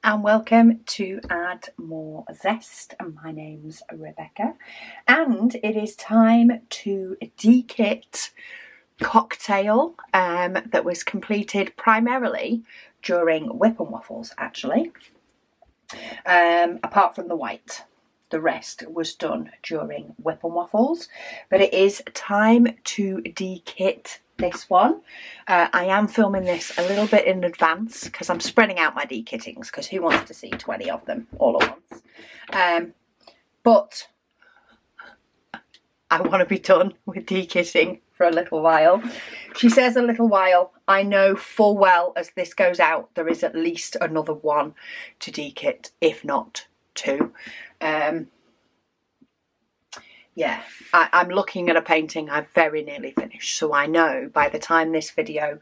and welcome to Add More Zest. My name's Rebecca and it is time to dekit cocktail that was completed primarily during WIP and Waffles, actually, apart from the white. The rest was done during WIP and Waffles, but it is time to dekit this one. I am filming this a little bit in advance because I'm spreading out my dekittings, because who wants to see 20 of them all at once? But I want to be done with dekitting for a little while. She says a little while. I know full well as this goes out there is at least another one to dekit, if not two. Yeah, I'm looking at a painting I've very nearly finished, so I know by the time this video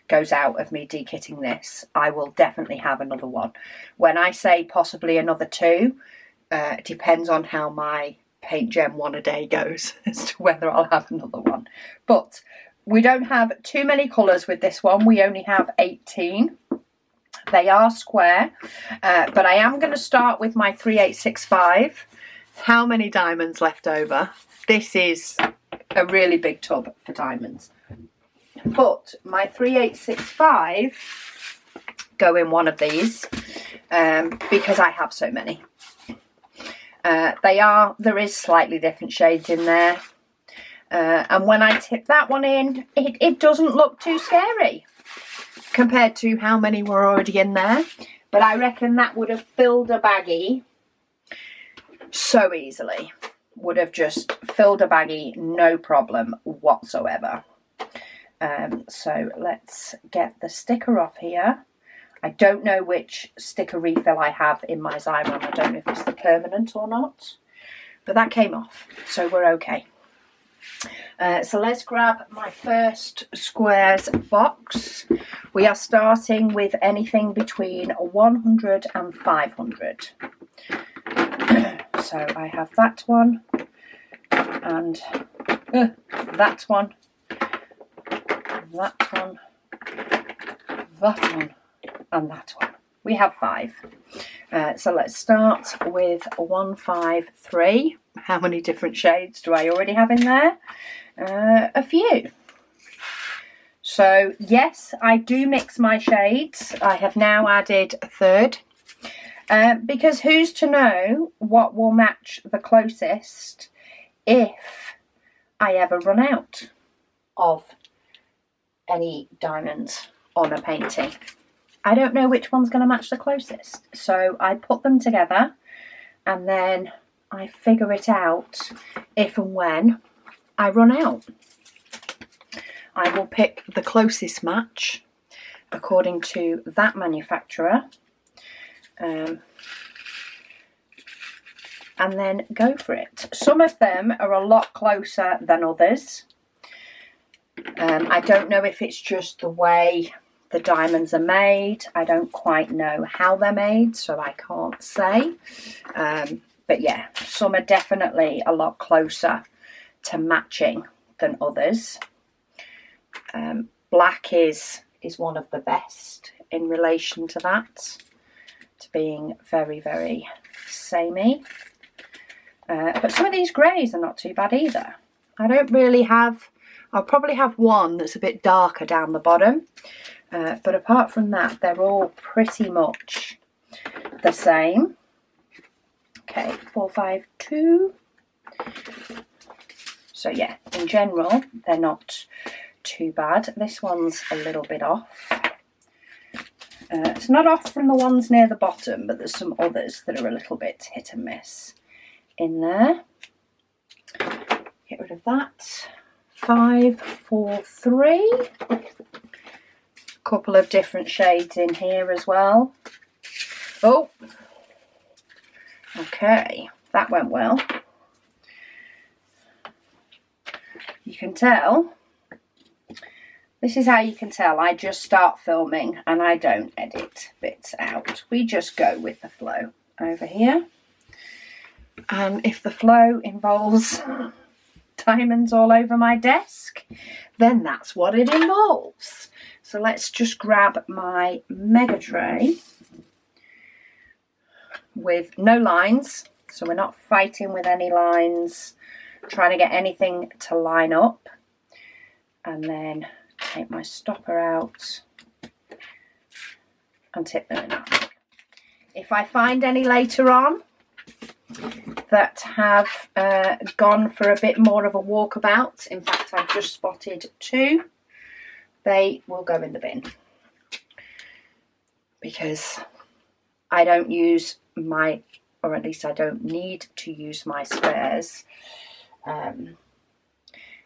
goes out of me dekitting this, I will definitely have another one. When I say possibly another two, it depends on how my paint gem one a day goes as to whether I'll have another one. But we don't have too many colours with this one. We only have 18. They are square, but I am going to start with my 3865. How many diamonds left over? This is a really big tub for diamonds. But my 3865 go in one of these because I have so many. There is slightly different shades in there. And when I tip that one in, it doesn't look too scary compared to how many were already in there. But I reckon that would have filled a baggie so easily. Would have just filled a baggie, no problem whatsoever. So let's get the sticker off here. I don't know which sticker refill I have in my Xyron. I don't know if it's the permanent or not, but that came off, so we're okay. So let's grab my first squares box. We are starting with anything between 100 and 500. So I have that one and that one, that one, that one and that one. We have 5. So let's start with 153. How many different shades do I already have in there? A few. So yes, I do mix my shades. I have now added a third. Because who's to know what will match the closest if I ever run out of any diamonds on a painting. I don't know which one's going to match the closest. So I put them together and then I figure it out if and when I run out. I will pick the closest match according to that manufacturer. And then go for it. Some of them are a lot closer than others. I don't know if it's just the way the diamonds are made. I don't quite know how they're made, so I can't say. But yeah, some are definitely a lot closer to matching than others. Black is one of the best in relation to that, to being very, very samey. But some of these greys are not too bad either. I don't really have, I'll probably have one that's a bit darker down the bottom. But apart from that, they're all pretty much the same. Okay, 452. So yeah, in general, they're not too bad. This one's a little bit off. It's not off from the ones near the bottom, but there's some others that are a little bit hit and miss in there. Get rid of that. 543. Couple of different shades in here as well. Oh, okay, that went well. You can tell. This is how you can tell I just start filming and I don't edit bits out. We just go with the flow over here. And if the flow involves diamonds all over my desk, then that's what it involves. So let's just grab my mega tray with no lines, so we're not fighting with any lines, trying to get anything to line up. And then take my stopper out and tip them in that. If I find any later on that have gone for a bit more of a walkabout, in fact I've just spotted 2, they will go in the bin, because I don't use my, or at least I don't need to use my spares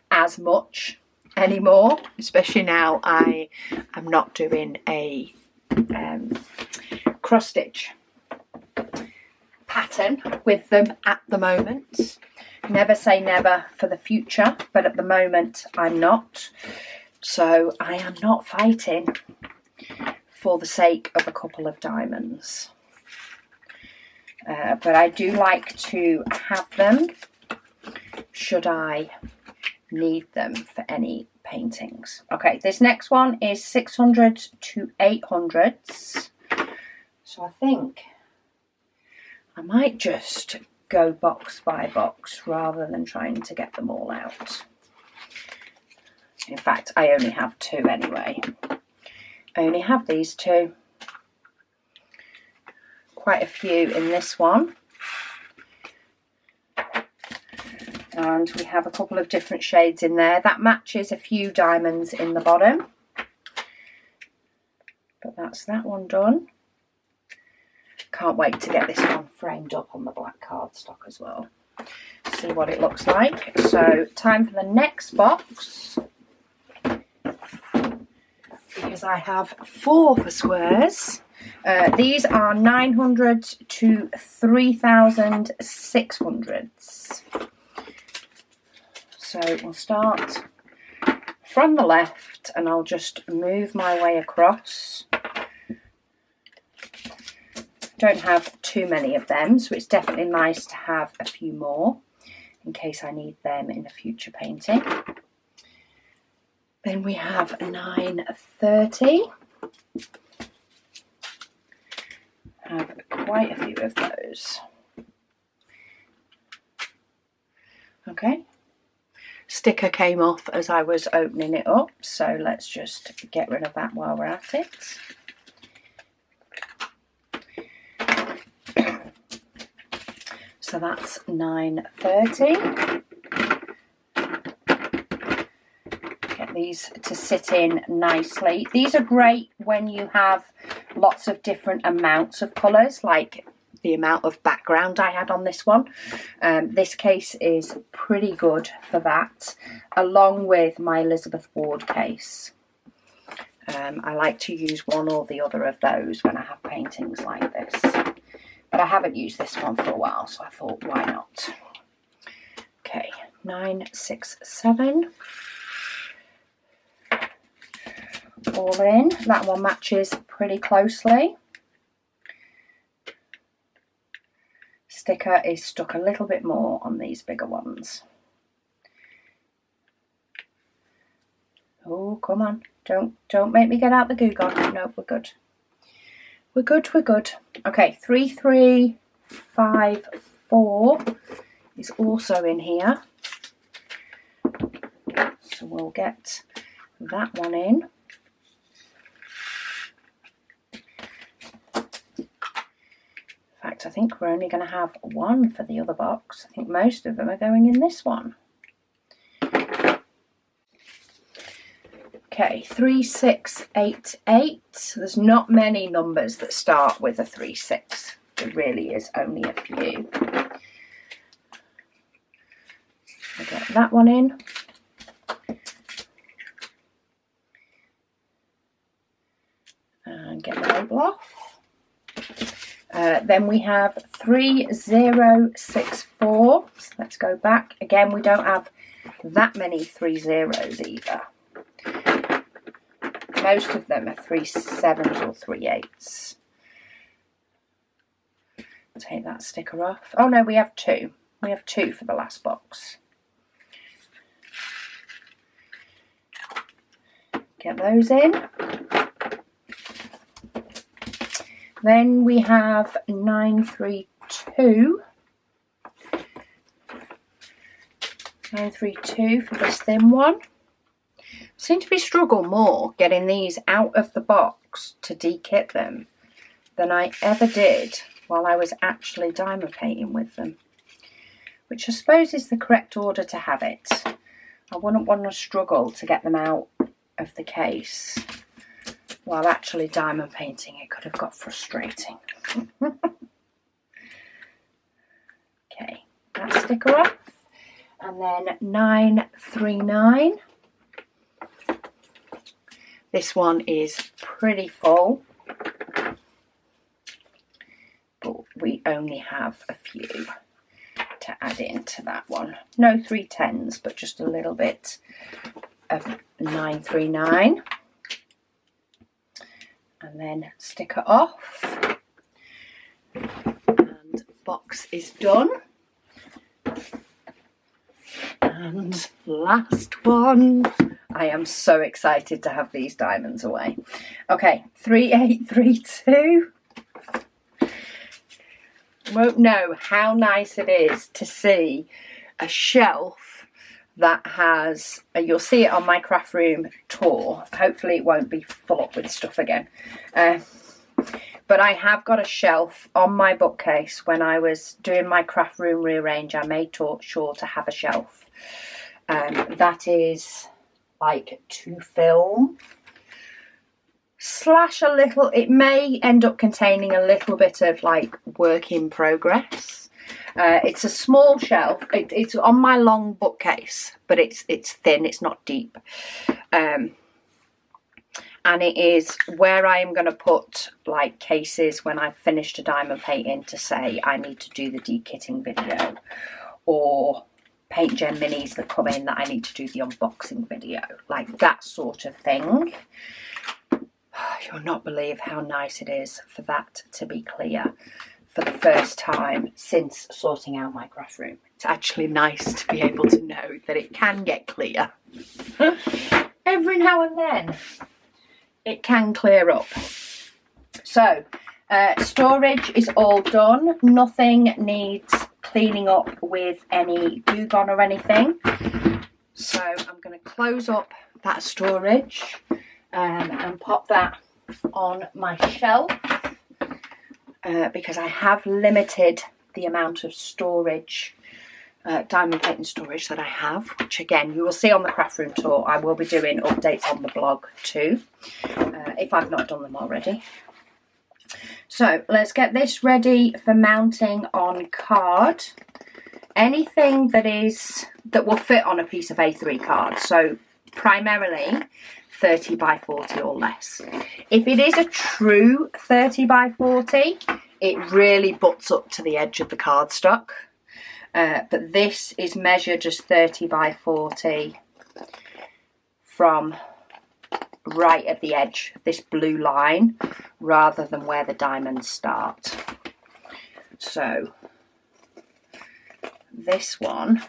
as much anymore, especially now I am not doing a cross stitch pattern with them at the moment. Never say never for the future, but at the moment I'm not. So I am not fighting for the sake of a couple of diamonds. But I do like to have them should I need them for any paintings. Okay, this next one is 600 to 800s. So I think I might just go box by box rather than trying to get them all out. In fact, I only have 2 anyway. I only have these 2. Quite a few in this one. And we have a couple of different shades in there. That matches a few diamonds in the bottom. But that's that one done. Can't wait to get this one framed up on the black cardstock as well. See what it looks like. So time for the next box. Because I have 4 for squares. These are 900 to 3600s. So we'll start from the left and I'll just move my way across. Don't have too many of them, so it's definitely nice to have a few more in case I need them in a future painting. Then we have 930. I have quite a few of those. Okay. Sticker came off as I was opening it up, so let's just get rid of that while we're at it. So that's 930. Get these to sit in nicely. These are great when you have lots of different amounts of colours, like the amount of background I had on this one. This case is pretty good for that, along with my Elizabeth Ward case. I like to use one or the other of those when I have paintings like this. But I haven't used this one for a while, so I thought, why not? Okay, 967. All in. That one matches pretty closely. Sticker is stuck a little bit more on these bigger ones. Oh, come on. Don't make me get out the glue gun. No, we're good. We're good, we're good. Okay, 3354 is also in here. So we'll get that one in. In fact, I think we're only going to have one for the other box. I think most of them are going in this one. Okay, 3688. There's not many numbers that start with a 36. There really is only a few. I'll get that one in. And get the label off. Then we have 3064. So let's go back. Again, we don't have that many 3 zeros either. Most of them are 3 7s or 3 8s. Take that sticker off. Oh no, we have 2. We have 2 for the last box. Get those in. Then we have 932. 932 for this thin one. Seem to be struggle more getting these out of the box to dekit them than I ever did while I was actually diamond painting with them, which I suppose is the correct order to have it. I wouldn't want to struggle to get them out of the case while actually diamond painting. It could have got frustrating. Okay, that sticker off. And then 939. This one is pretty full, but we only have a few to add into that one. No 310s, but just a little bit of 939. And then sticker off. And box is done. And last one. I am so excited to have these diamonds away. Okay, 3832. You won't know how nice it is to see a shelf that has, you'll see it on my craft room tour. Hopefully it won't be full up with stuff again. But I have got a shelf on my bookcase. When I was doing my craft room rearrange, I made sure to have a shelf. That is like to film / a little, it may end up containing a little bit of like work in progress. It's a small shelf. It's on my long bookcase, but it's thin, it's not deep. And it is where I am going to put like cases when I've finished a diamond painting to say I need to do the dekitting video, or paint gem minis that come in that I need to do the unboxing video, like that sort of thing. You'll not believe how nice it is for that to be clear for the first time since sorting out my craft room. It's actually nice to be able to know that it can get clear. Every now and then it can clear up. So storage is all done. Nothing needs cleaning up with any glue gun or anything. So I'm going to close up that storage and pop that on my shelf because I have limited the amount of storage, diamond painting storage that I have, which again you will see on the craft room tour. I will be doing updates on the blog too, if I've not done them already. So let's get this ready for mounting on card. Anything that will fit on a piece of A3 card. So primarily 30 by 40 or less. If it is a true 30 by 40, it really butts up to the edge of the cardstock. But this is measured as 30 by 40 from right at the edge of this blue line rather than where the diamonds start. So this one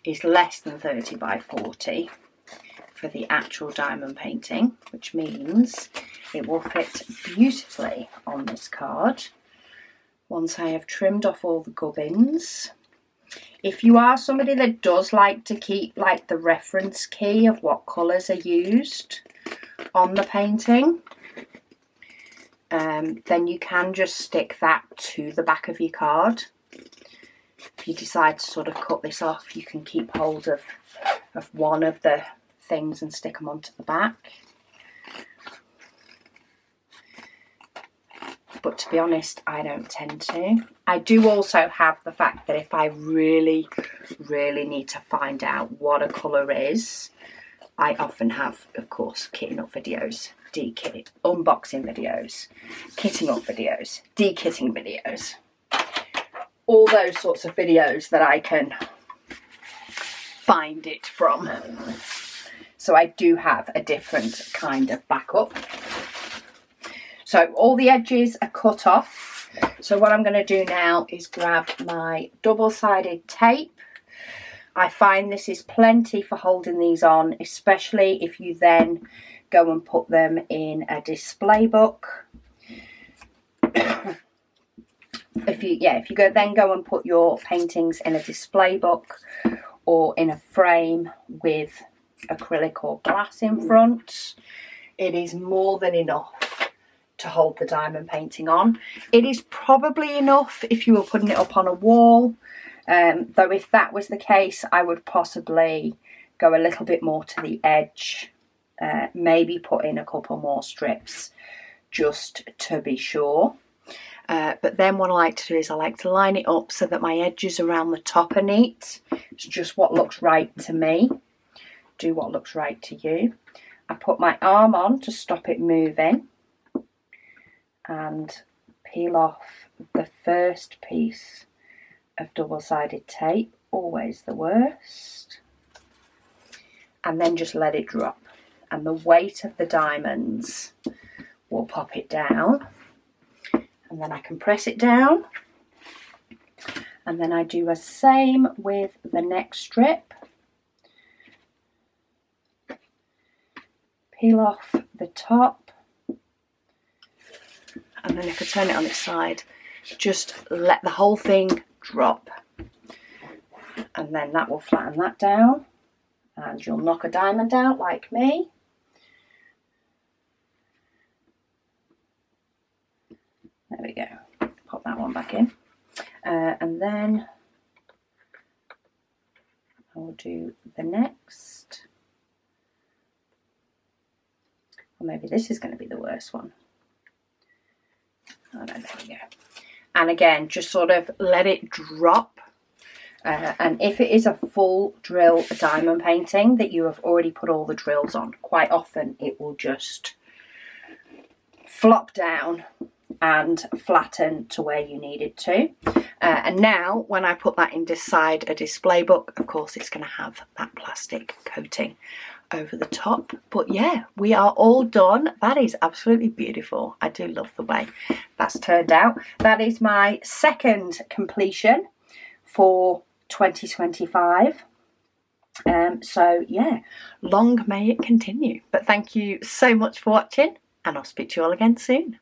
is less than 30 by 40 for the actual diamond painting, which means it will fit beautifully on this card once I have trimmed off all the gubbins. If you are somebody that does like to keep like the reference key of what colours are used on the painting, then you can just stick that to the back of your card. If you decide to sort of cut this off, you can keep hold of one of the things and stick them onto the back. But to be honest, I don't tend to. I do also have the fact that if I really, really need to find out what a colour is, I often have, of course, kitting up videos, dekit, unboxing videos, kitting up videos, dekitting videos. All those sorts of videos that I can find it from. So I do have a different kind of backup. So all the edges are cut off. So what I'm going to do now is grab my double-sided tape. I find this is plenty for holding these on, especially if you then go and put them in a display book. if you go and put your paintings in a display book or in a frame with acrylic or glass in front, it is more than enough to hold the diamond painting on. It is probably enough if you were putting it up on a wall, though if that was the case, I would possibly go a little bit more to the edge, maybe put in a couple more strips just to be sure. But then what I like to do is I like to line it up so that my edges around the top are neat. It's just what looks right to me. Do what looks right to you. I put my arm on to stop it moving and peel off the first piece of double-sided tape, always the worst, and then just let it drop, and the weight of the diamonds will pop it down, and then I can press it down, and then I do the same with the next strip. Peel off the top, and then if I turn it on its side, just let the whole thing drop, and then that will flatten that down, and you'll knock a diamond out like me. There we go. Pop that one back in, and then I'll do the next. Or maybe this is going to be the worst one. Oh no, there we go. And again, just sort of let it drop. And if it is a full drill diamond painting that you have already put all the drills on, quite often it will just flop down and flatten to where you need it to. And now when I put that inside a display book, of course it's going to have that plastic coating over the top. But yeah, we are all done. That is absolutely beautiful. I do love the way that's turned out. That is my second completion for 2025. So yeah, long may it continue. But thank you so much for watching, and I'll speak to you all again soon.